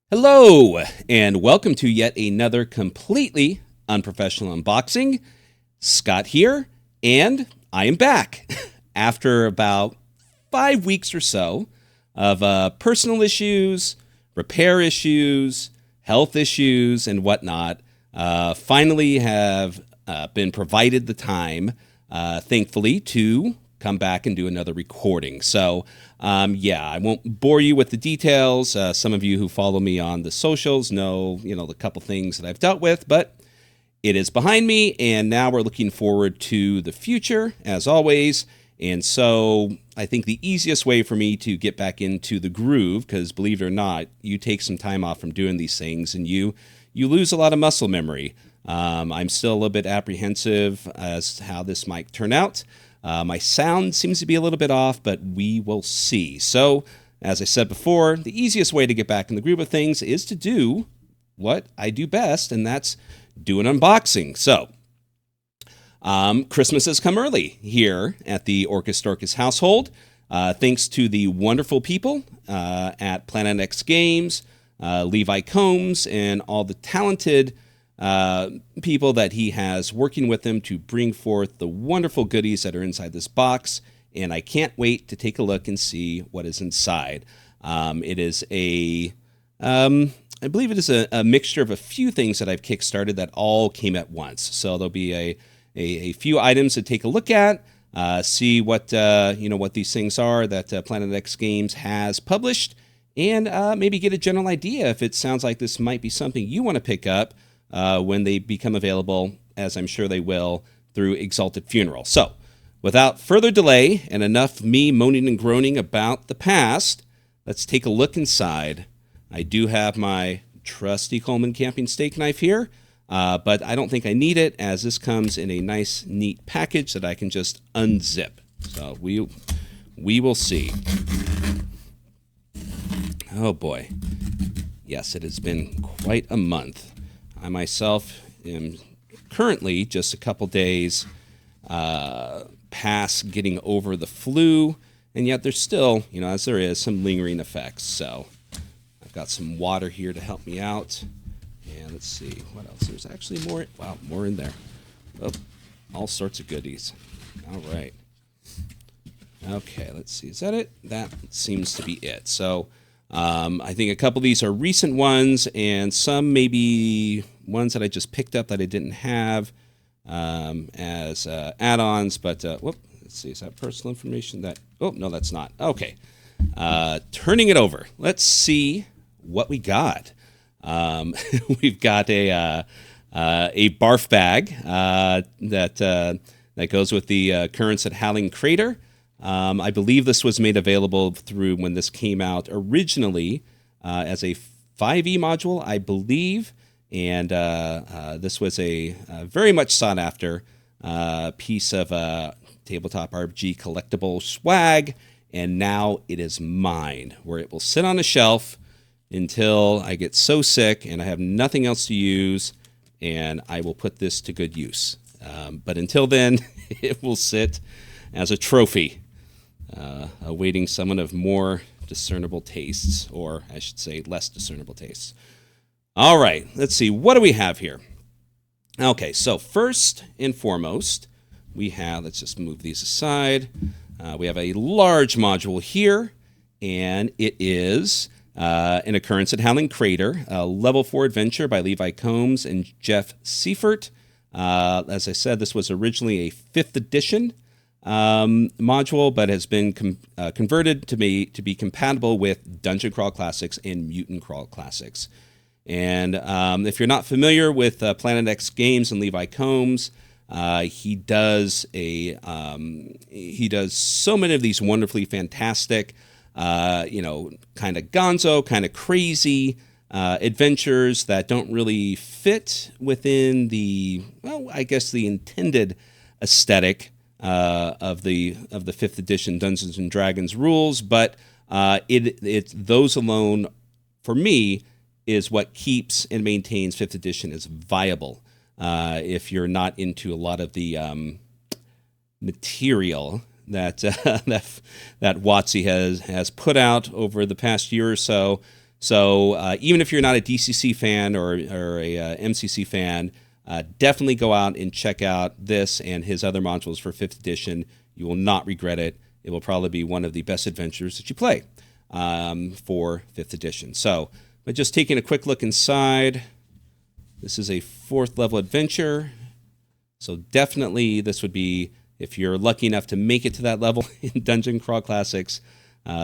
Hello, and welcome to yet another completely unprofessional unboxing. Scott here, and I am back after about 5 weeks or so of personal issues, repair issues, health issues, and whatnot. Finally have been provided the time, thankfully, to come back and do another recording. So, I won't bore you with the details. Some of you who follow me on the socials know, the couple things that I've dealt with, but it is behind me, and now we're looking forward to the future, as always. And so I think the easiest way for me to get back into the groove, because believe it or not, you take some time off from doing these things, and you lose a lot of muscle memory. I'm still a little bit apprehensive as to how this might turn out. My sound seems to be a little bit off, but we will see. So, as I said before, the easiest way to get back in the groove of things is to do what I do best, and that's do an unboxing. So, Christmas has come early here at the OrcusDorkus household, thanks to the wonderful people at Planet X Games, Levi Combs, and all the talented people that he has working with him to bring forth the wonderful goodies that are inside this box, and I can't wait to take a look and see what is inside. It is I believe it is a mixture of a few things that I've kickstarted that all came at once. So there'll be a few items to take a look at, see what what these things are that Planet X Games has published, and maybe get a general idea if it sounds like this might be something you want to pick up when they become available, as I'm sure they will, through Exalted Funeral. So, without further delay and enough me moaning and groaning about the past, let's take a look inside. I do have my trusty Coleman camping steak knife here, but I don't think I need it, as this comes in a nice, neat package that I can just unzip. So, we will see. Oh boy. Yes, it has been quite a month. I myself am currently just a couple days past getting over the flu, and yet there's still, as there is, some lingering effects. So I've got some water here to help me out. And let's see, what else? There's actually more in there. Oh, all sorts of goodies. All right. Okay, let's see. Is that it? That seems to be it. So I think a couple of these are recent ones, and some maybe ones that I just picked up that I didn't have as add-ons. But let's see, is that personal information? Oh no, that's not. Okay, turning it over. Let's see what we got. We've got a barf bag that goes with the Currents at Howling Crater. I believe this was made available through when this came out originally as a 5e module, I believe, and this was a very much sought after piece of tabletop RPG collectible swag, and now it is mine, where it will sit on a shelf until I get so sick and I have nothing else to use, and I will put this to good use. But until then, it will sit as a trophy, awaiting someone of more discernible tastes, or I should say less discernible tastes. All right, let's see. What do we have here? Okay, so first and foremost, we have, let's just move these aside. We have a large module here, and it is an Occurrence at Howling Crater, a level 4 adventure by Levi Combs and Jeff Seifert. As I said, this was originally a 5th edition module, but has been converted to be compatible with Dungeon Crawl Classics and Mutant Crawl Classics. And if you're not familiar with Planet X Games and Levi Combs, he does so many of these wonderfully fantastic, kind of gonzo, kind of crazy adventures that don't really fit within the intended aesthetic of the 5th edition Dungeons and Dragons rules, but it's those alone, for me, is what keeps and maintains 5th edition as viable. If you're not into a lot of the material that WotC has put out over the past year or so, So even if you're not a DCC fan or a MCC fan, definitely go out and check out this and his other modules for 5th edition. You will not regret it. It will probably be one of the best adventures that you play for 5th edition. So, but just taking a quick look inside, this is a 4th level adventure. So definitely this would be, if you're lucky enough to make it to that level in Dungeon Crawl Classics,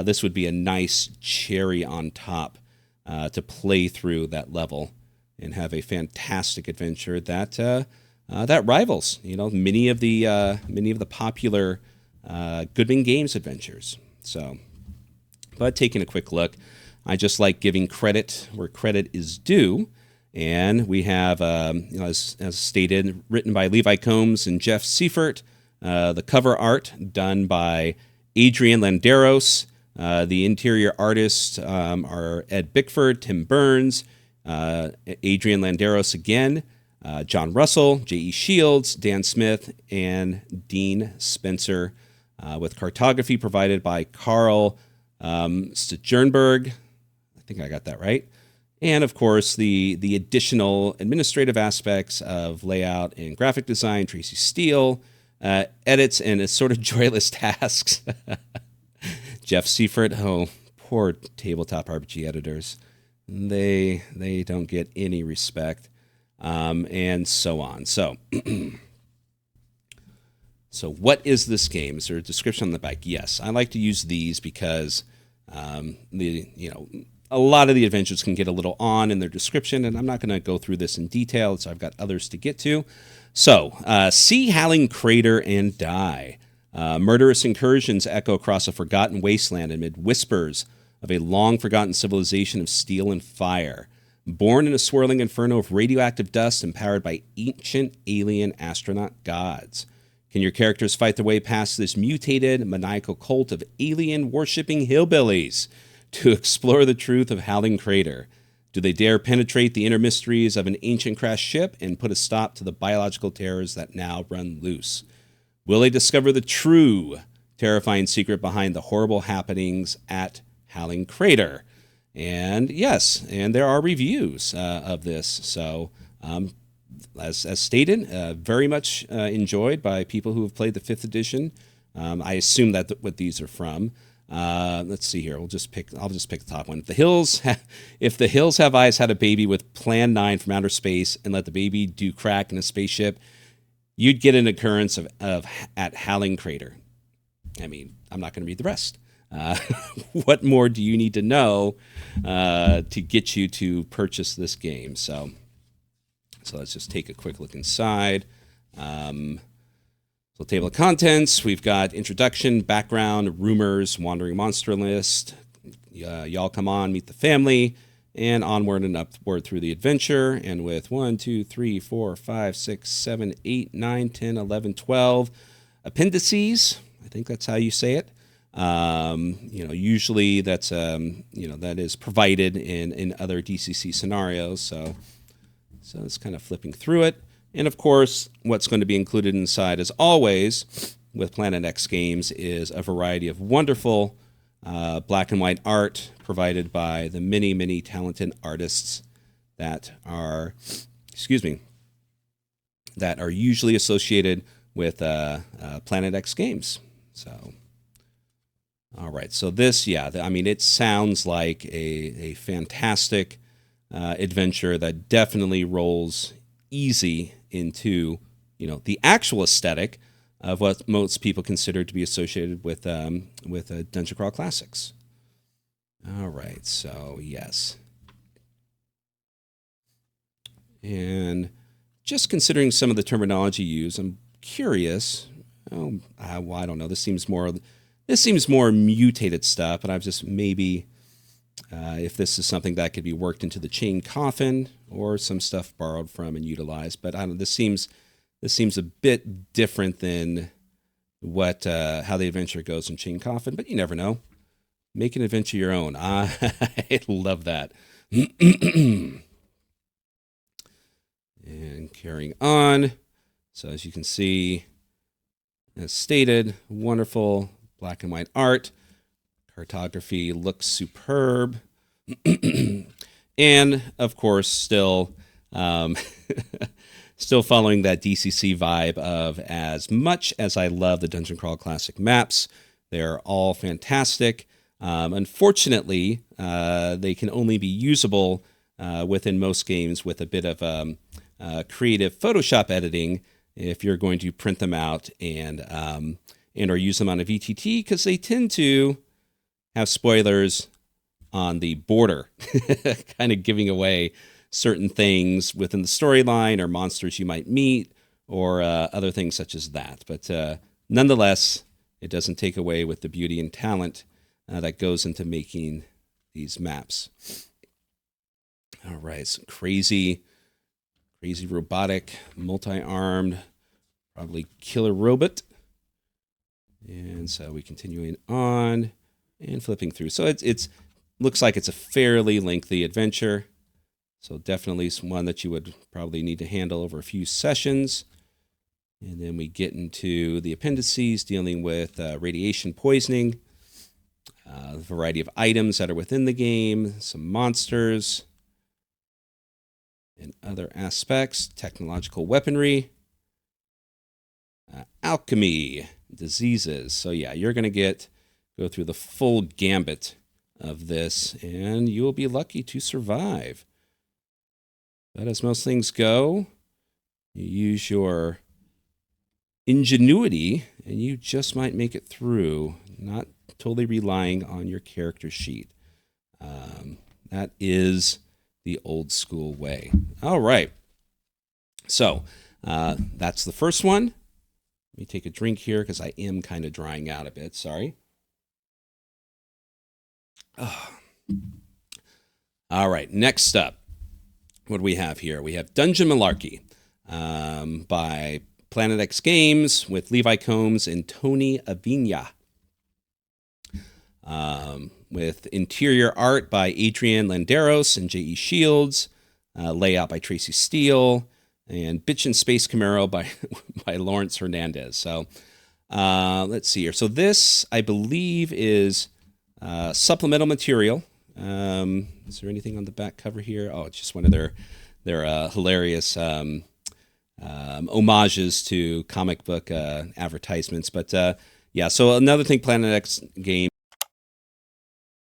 this would be a nice cherry on top to play through that level and have a fantastic adventure that that rivals, many of the popular Goodman Games adventures. So, but taking a quick look, I just like giving credit where credit is due. And we have, as stated, written by Levi Combs and Jeff Seifert. The cover art done by Adrian Landeros. The interior artists are Ed Bickford, Tim Burns, Adrian Landeros again, John Russell, J.E. Shields, Dan Smith, and Dean Spencer, with cartography provided by Carl Stjernberg. I think I got that right. And, of course, the additional administrative aspects of layout and graphic design, Tracy Steele, edits and sort of joyless tasks. Jeff Seifert, oh, poor tabletop RPG editors. They don't get any respect, and so on. So, so what is this game? Is there a description on the back? Yes, I like to use these because a lot of the adventures can get a little on in their description, and I'm not going to go through this in detail, so I've got others to get to. So, see Howling Crater and die. Murderous incursions echo across a forgotten wasteland amid whispers of a long-forgotten civilization of steel and fire. Born in a swirling inferno of radioactive dust and powered by ancient alien astronaut gods. Can your characters fight their way past this mutated, maniacal cult of alien-worshipping hillbillies to explore the truth of Howling Crater? Do they dare penetrate the inner mysteries of an ancient crashed ship and put a stop to the biological terrors that now run loose? Will they discover the true, terrifying secret behind the horrible happenings at Howling Crater? And yes, and there are reviews of this. So, as stated, very much enjoyed by people who have played the 5th edition. I assume that what these are from. Let's see here. I'll just pick the top one. If the Hills Have Eyes had a baby with Plan 9 from outer space and let the baby do crack in a spaceship, you'd get an occurrence of at Howling Crater. I mean, I'm not going to read the rest. What more do you need to know to get you to purchase this game? So let's just take a quick look inside. So table of contents, we've got introduction, background, rumors, wandering monster list. Y'all come on, meet the family, and onward and upward through the adventure. And with 1, 2, 3, 4, 5, 6, 7, 8, 9, 10, 11, 12 appendices. I think that's how you say it. Usually that's, that is provided in other DCC scenarios. So it's kind of flipping through it. And of course, what's going to be included inside, as always, with Planet X Games, is a variety of wonderful black and white art provided by the many, many talented artists that are, usually associated with Planet X Games. So, all right. So this, it sounds like a fantastic adventure that definitely rolls easy into, the actual aesthetic of what most people consider to be associated with Dungeon Crawl Classics. All right, so yes. And just considering some of the terminology used, I'm curious. I don't know. This seems more mutated stuff, but I've just maybe if this is something that could be worked into the chain coffin or some stuff borrowed from and utilized. But I don't know. This seems a bit different than what how the adventure goes in chain coffin. But you never know. Make an adventure your own. I love that. And carrying on. So as you can see, as stated, wonderful black and white art. Cartography looks superb. And of course, still still following that DCC vibe of, as much as I love the Dungeon Crawl Classic maps, they're all fantastic. Unfortunately, they can only be usable within most games with a bit of creative Photoshop editing if you're going to print them out and or use them on a VTT, because they tend to have spoilers on the border, kind of giving away certain things within the storyline or monsters you might meet or other things such as that. But nonetheless, it doesn't take away with the beauty and talent that goes into making these maps. All right, some crazy robotic, multi-armed, probably killer robot. And so we continuing on and flipping through. So it's looks like it's a fairly lengthy adventure. So definitely one that you would probably need to handle over a few sessions. And then we get into the appendices dealing with radiation poisoning, a variety of items that are within the game, some monsters, and other aspects, technological weaponry, alchemy, diseases. So yeah, you're going to go through the full gambit of this, and you will be lucky to survive. But as most things go, you use your ingenuity, and you just might make it through, not totally relying on your character sheet. That is the old school way. All right. So that's the first one. Let me take a drink here because I am kind of drying out a bit. Sorry. Oh. All right. Next up, what do we have here? We have Dungeon Malarkey by Planet X Games with Levi Combs and Tony Avina. With interior art by Adrian Landeros and J.E. Shields, layout by Tracy Steele, and Bitchin' Space Camaro by Lawrence Hernandez. So let's see here. So this, I believe, is supplemental material. Is there anything on the back cover here? Oh, it's just one of their hilarious homages to comic book advertisements. But yeah, so another thing Planet X Game.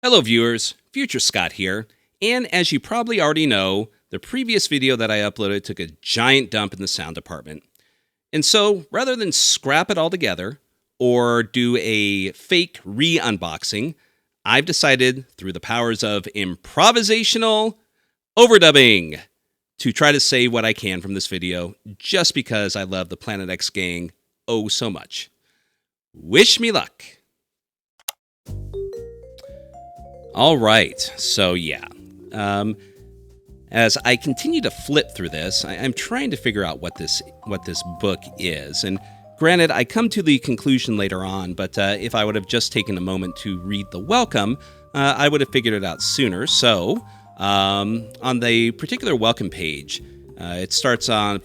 Hello viewers, Future Scott here, and as you probably already know, the previous video that I uploaded took a giant dump in the sound department. And so, rather than scrap it all together, or do a fake re-unboxing, I've decided, through the powers of improvisational overdubbing, to try to save what I can from this video, just because I love the Planet X gang oh so much. Wish me luck! All right, so yeah. As I continue to flip through this, I'm trying to figure out what this book is. And granted, I come to the conclusion later on, but if I would have just taken a moment to read the welcome, I would have figured it out sooner. So, on the particular welcome page, it starts on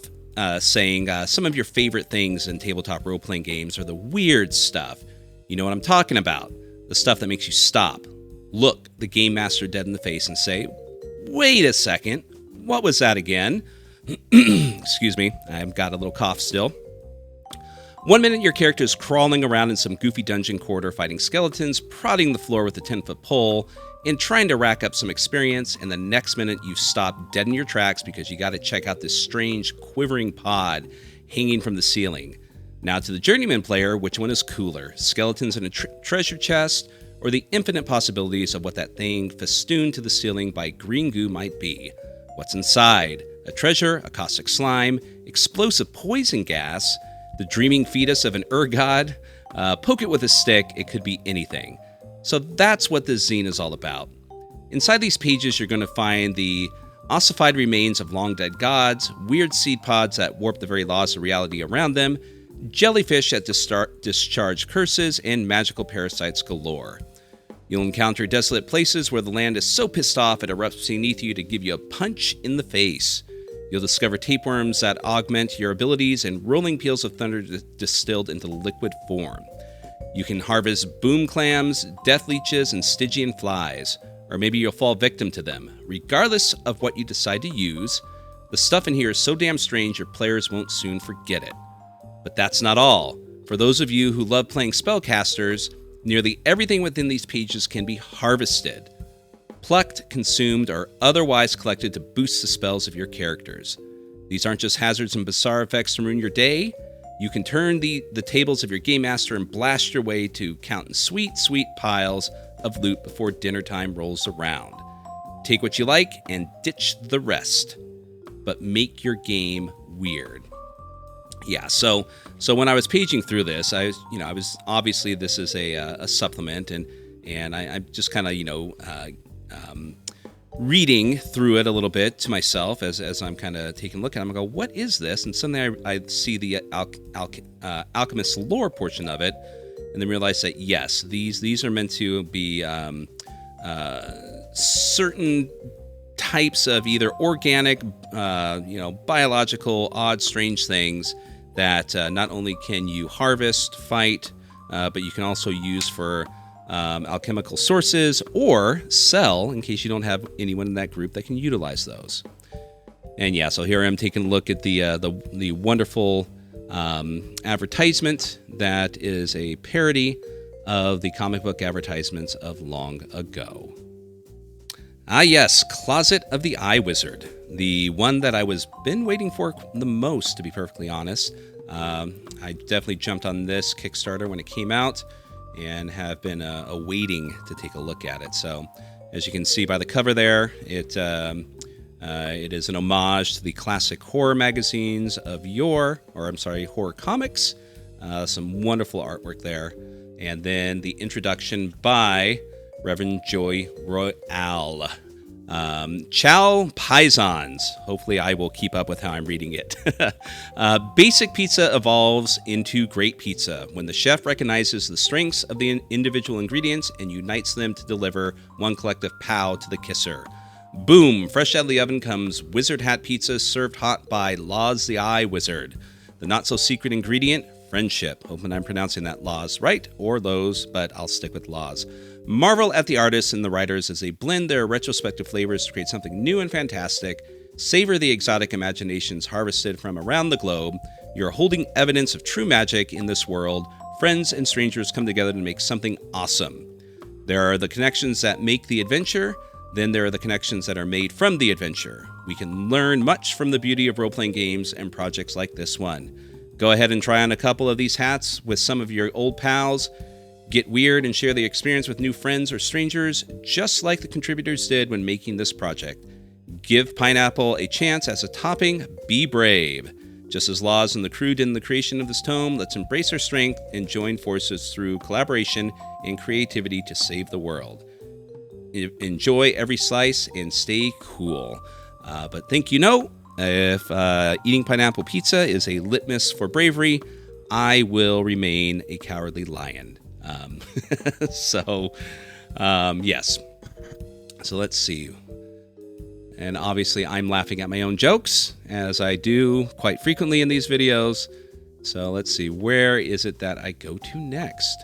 saying some of your favorite things in tabletop role-playing games are the weird stuff. You know what I'm talking about. The stuff that makes you stop, look the game master dead in the face and say, wait a second, what was that again? Excuse me, I've got a little cough still. 1 minute your character is crawling around in some goofy dungeon corridor fighting skeletons, prodding the floor with a 10-foot pole, and trying to rack up some experience, and the next minute you stop dead in your tracks because you got to check out this strange quivering pod hanging from the ceiling. Now to the journeyman player, which one is cooler? Skeletons in a treasure chest, or the infinite possibilities of what that thing festooned to the ceiling by green goo might be? What's inside? A treasure, a caustic slime, explosive poison gas, the dreaming fetus of an ergod? Poke it with a stick, it could be anything. So that's what this zine is all about. Inside these pages, you're going to find the ossified remains of long-dead gods, weird seed pods that warp the very laws of reality around them, jellyfish that discharge curses, and magical parasites galore. You'll encounter desolate places where the land is so pissed off it erupts beneath you to give you a punch in the face. You'll discover tapeworms that augment your abilities and rolling peals of thunder distilled into liquid form. You can harvest boom clams, death leeches, and Stygian flies. or maybe you'll fall victim to them. Regardless of what you decide to use, the stuff in here is so damn strange your players won't soon forget it. But that's not all. For those of you who love playing spellcasters, nearly everything within these pages can be harvested, plucked, consumed, or otherwise collected to boost the spells of your characters. These aren't just hazards and bizarre effects to ruin your day. You can turn the tables of your game master and blast your way to counting sweet, sweet piles of loot before dinner time rolls around. Take what you like and ditch the rest, but make your game weird. Yeah, so when I was paging through this, I was obviously, this is a supplement, and I'm just kind of reading through it a little bit to myself as I'm kind of taking a look at it. I'm going to go, what is this? And suddenly I see the alchemist lore portion of it, and then realize that yes, these are meant to be certain types of either organic, biological, odd, strange things that not only can you harvest, fight, but you can also use for alchemical sources or sell in case you don't have anyone in that group that can utilize those. And yeah, so here I am taking a look at the wonderful advertisement that is a parody of the comic book advertisements of long ago. Ah yes, Closet of the Eye Wizard, the one that I was been waiting for the most, to be perfectly honest. I definitely jumped on this Kickstarter when it came out, and have been awaiting to take a look at it. So, as you can see by the cover there, it is an homage to the classic horror magazines of horror comics. Some wonderful artwork there. And then the introduction by Reverend Joy Royale. Chow Paisans. Hopefully I will keep up with how I'm reading it. Basic pizza evolves into great pizza when the chef recognizes the strengths of the individual ingredients and unites them to deliver one collective pow to the kisser. Boom! Fresh out of the oven comes Wizard Hat Pizza, served hot by Laws the Eye Wizard. The not-so-secret ingredient, friendship. Hoping I'm pronouncing that Laws right, or Lowe's, but I'll stick with Laws. Marvel at the artists and the writers as they blend their retrospective flavors to create something new and fantastic. Savor the exotic imaginations harvested from around the globe. You're holding evidence of true magic in this world. Friends and strangers come together to make something awesome. There are the connections that make the adventure. Then there are the connections that are made from the adventure. We can learn much from the beauty of role-playing games and projects like this one. Go ahead and try on a couple of these hats with some of your old pals. Get weird and share the experience with new friends or strangers, just like the contributors did when making this project. Give pineapple a chance as a topping. Be brave. Just as Laws and the crew did in the creation of this tome, let's embrace our strength and join forces through collaboration and creativity to save the world. Enjoy every slice and stay cool. But think you know, if eating pineapple pizza is a litmus for bravery, I will remain a cowardly lion. Yes. So let's see. And obviously I'm laughing at my own jokes, as I do quite frequently in these videos. So let's see, where is it that I go to next?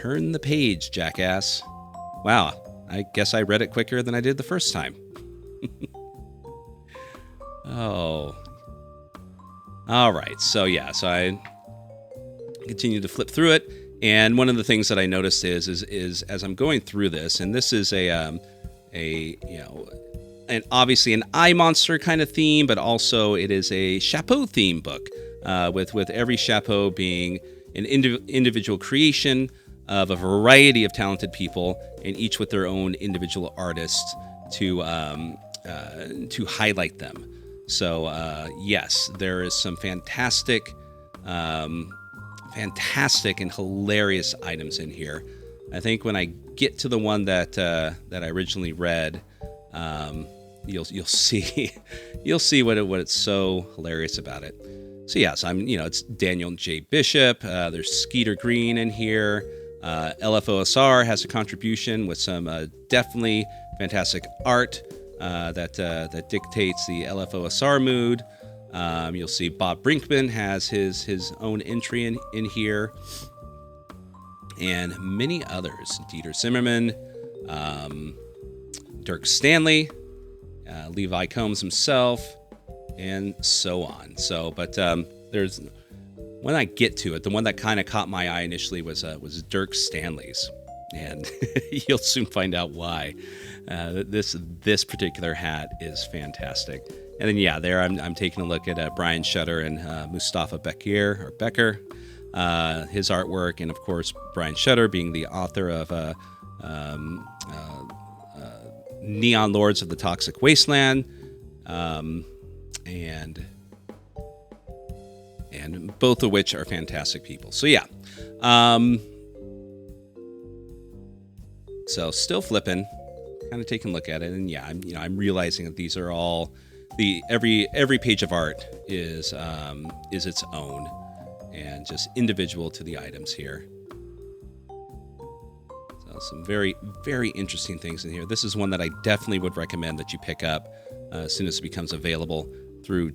Turn the page, jackass. Wow, I guess I read it quicker than I did the first time. Oh. All right, so yeah, so I continue to flip through it. And one of the things that I noticed is as I'm going through this, and this is and obviously an eye monster kind of theme, but also it is a chapeau theme book, with every chapeau being an individual creation of a variety of talented people, and each with their own individual artists to highlight them. So yes, there is some fantastic and hilarious items in here. I think when I get to the one that I originally read, you'll see what's so hilarious about it. So yes, it's Daniel J. Bishop. There's Skeeter Green in here. LFOSR has a contribution with some definitely fantastic art that dictates the LFOSR mood. You'll see Bob Brinkman has his own entry in here, and many others. Dieter Zimmerman, Dirk Stanley, Levi Combs himself, and so on. So, but there's, when I get to it, the one that kind of caught my eye initially was Dirk Stanley's, and you'll soon find out why. This particular hat is fantastic. And then there I'm taking a look at Brian Shutter and Mustafa Becker, his artwork, and of course Brian Shutter being the author of Neon Lords of the Toxic Wasteland, and both of which are fantastic people. So so still flipping, kind of taking a look at it, and I'm realizing that these are all every page of art is its own and just individual to the items here. So some very, very interesting things in here. This is one that I definitely would recommend that you pick up as soon as it becomes available through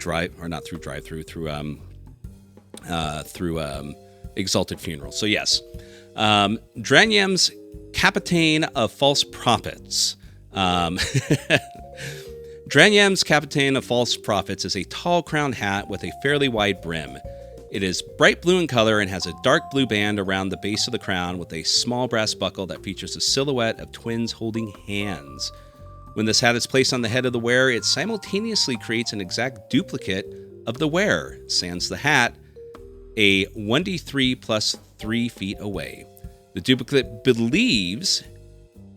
Exalted Funeral. So yes, Dranyem's Capitaine of False Prophets. Dranyem's Capitaine of False Prophets is a tall crowned hat with a fairly wide brim. It is bright blue in color and has a dark blue band around the base of the crown with a small brass buckle that features a silhouette of twins holding hands. When this hat is placed on the head of the wearer, it simultaneously creates an exact duplicate of the wearer, sans the hat, a 1d3 plus 3 feet away. The duplicate believes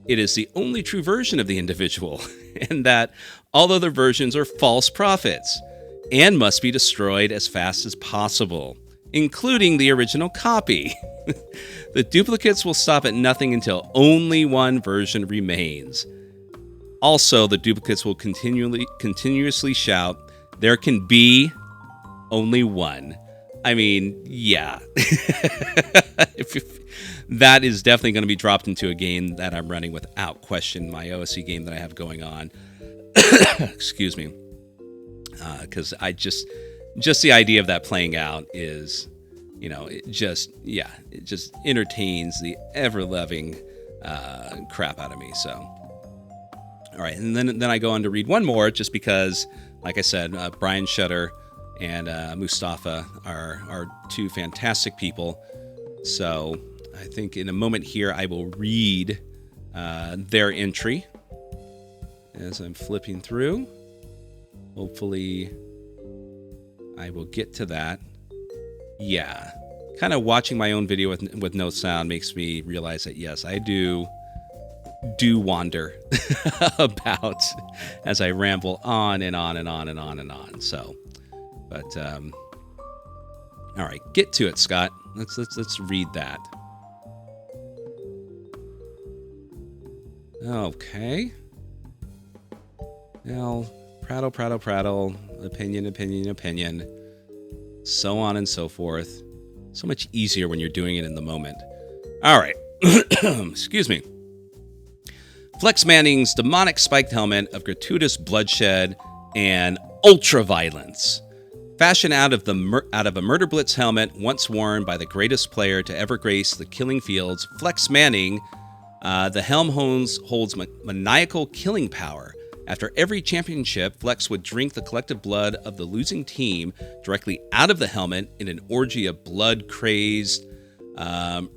it is the only true version of the individual, and that all other versions are false prophets and must be destroyed as fast as possible, including the original copy. The duplicates will stop at nothing until only one version remains. Also, the duplicates will continuously shout, "There can be only one." I mean, yeah. That is definitely going to be dropped into a game that I'm running without question, my OSC game that I have going on. Excuse me. Because I just the idea of that playing out is, it just entertains the ever-loving crap out of me. So, all right. And then I go on to read one more just because, like I said, Brian Shutter and Mustafa are two fantastic people. So I think in a moment here I will read their entry as I'm flipping through. Hopefully I will get to that. Yeah, kind of watching my own video with no sound makes me realize that yes, I do wander about as I ramble on and on and on and on and on. So, but all right, get to it, Scott. Let's read that. Okay. Now, prattle, opinion, so on and so forth. So much easier when you're doing it in the moment. All right. Excuse me. Flex Manning's demonic spiked helmet of gratuitous bloodshed and ultra-violence. Fashioned out of a Murder Blitz helmet once worn by the greatest player to ever grace the killing fields, Flex Manning, the helm holds maniacal killing power. After every championship, Flex would drink the collective blood of the losing team directly out of the helmet in an orgy of blood-crazed,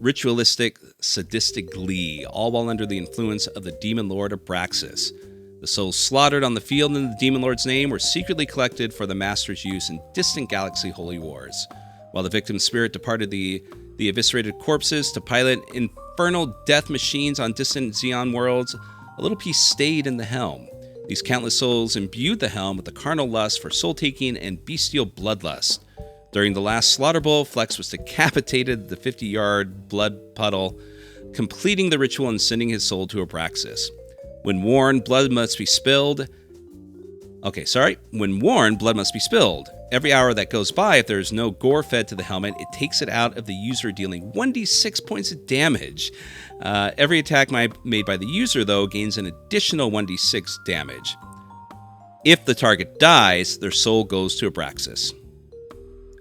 ritualistic, sadistic glee, all while under the influence of the Demon Lord Abraxas. The souls slaughtered on the field in the Demon Lord's name were secretly collected for the Master's use in distant galaxy holy wars. While the victim's spirit departed the eviscerated corpses to pilot infernal death machines on distant Xeon worlds, a little piece stayed in the helm. These countless souls imbued the helm with the carnal lust for soul-taking and bestial bloodlust. During the last Slaughter Bowl, Flex was decapitated at the 50-yard blood puddle, completing the ritual and sending his soul to Abraxas. When warned, blood must be spilled. When warned, blood must be spilled. Every hour that goes by, if there is no gore fed to the helmet, it takes it out of the user, dealing 1d6 points of damage. Every attack made by the user, though, gains an additional 1d6 damage. If the target dies, their soul goes to Abraxas.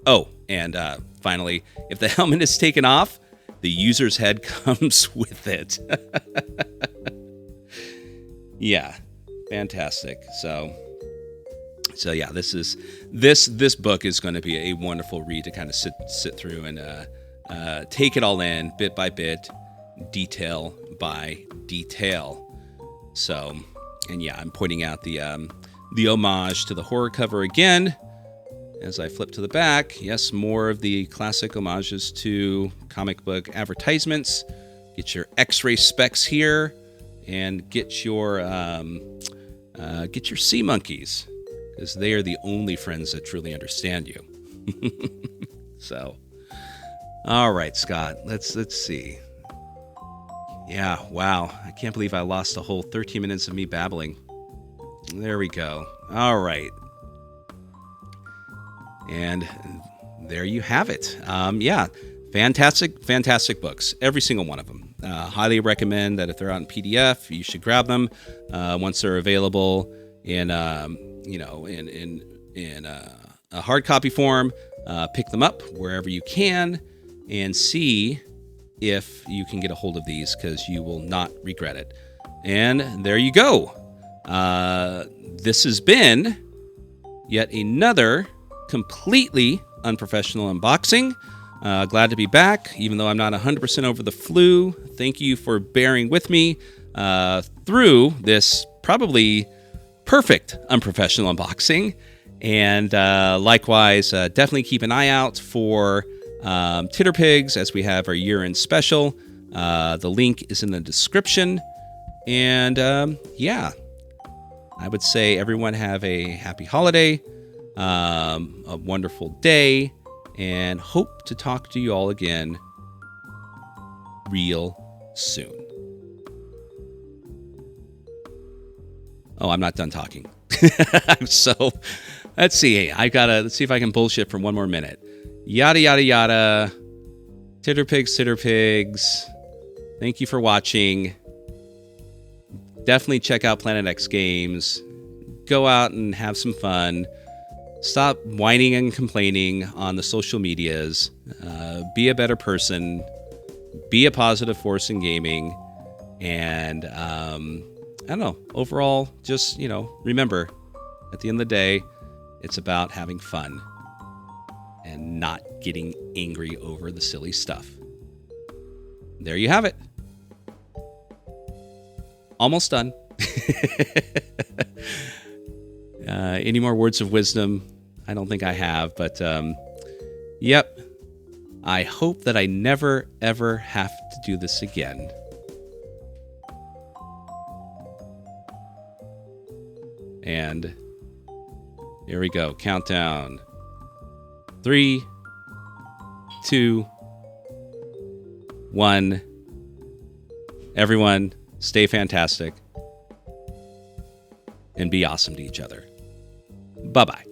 Oh, and finally, if the helmet is taken off, the user's head comes with it. Yeah, fantastic. So yeah, this book is going to be a wonderful read to kind of sit through and take it all in bit by bit, detail by detail. So, and yeah, I'm pointing out the homage to the horror cover again as I flip to the back. Yes, more of the classic homages to comic book advertisements. Get your X-ray specs here, and get your sea monkeys, because they are the only friends that truly understand you. So, all right, Scott, let's see. Yeah, wow, I can't believe I lost a whole 13 minutes of me babbling. There we go. All right. And there you have it. Yeah, fantastic books, every single one of them. Highly recommend that if they're out in PDF, you should grab them once they're available in a hard copy form. Pick them up wherever you can and see if you can get a hold of these, because you will not regret it. And there you go. This has been yet another completely unprofessional unboxing. Glad to be back, even though I'm not 100% over the flu. Thank you for bearing with me through this probably perfect unprofessional unboxing. And likewise, definitely keep an eye out for Titterpigs as we have our year-end special. The link is in the description. And yeah, I would say everyone have a happy holiday, a wonderful day, and hope to talk to you all again real soon. Oh, I'm not done talking. So let's see. Let's see if I can bullshit for one more minute. Yada, yada, yada. Titterpigs. Thank you for watching. Definitely check out Planet X Games. Go out and have some fun. Stop whining and complaining on the social medias. Be a better person. Be a positive force in gaming. And I don't know. Overall, just, remember, at the end of the day, it's about having fun and not getting angry over the silly stuff. There you have it. Almost done. Any more words of wisdom? I don't think I have, but yep. I hope that I never, ever have to do this again. And here we go. Countdown. 3, 2, 1. Everyone, stay fantastic and be awesome to each other. Bye-bye.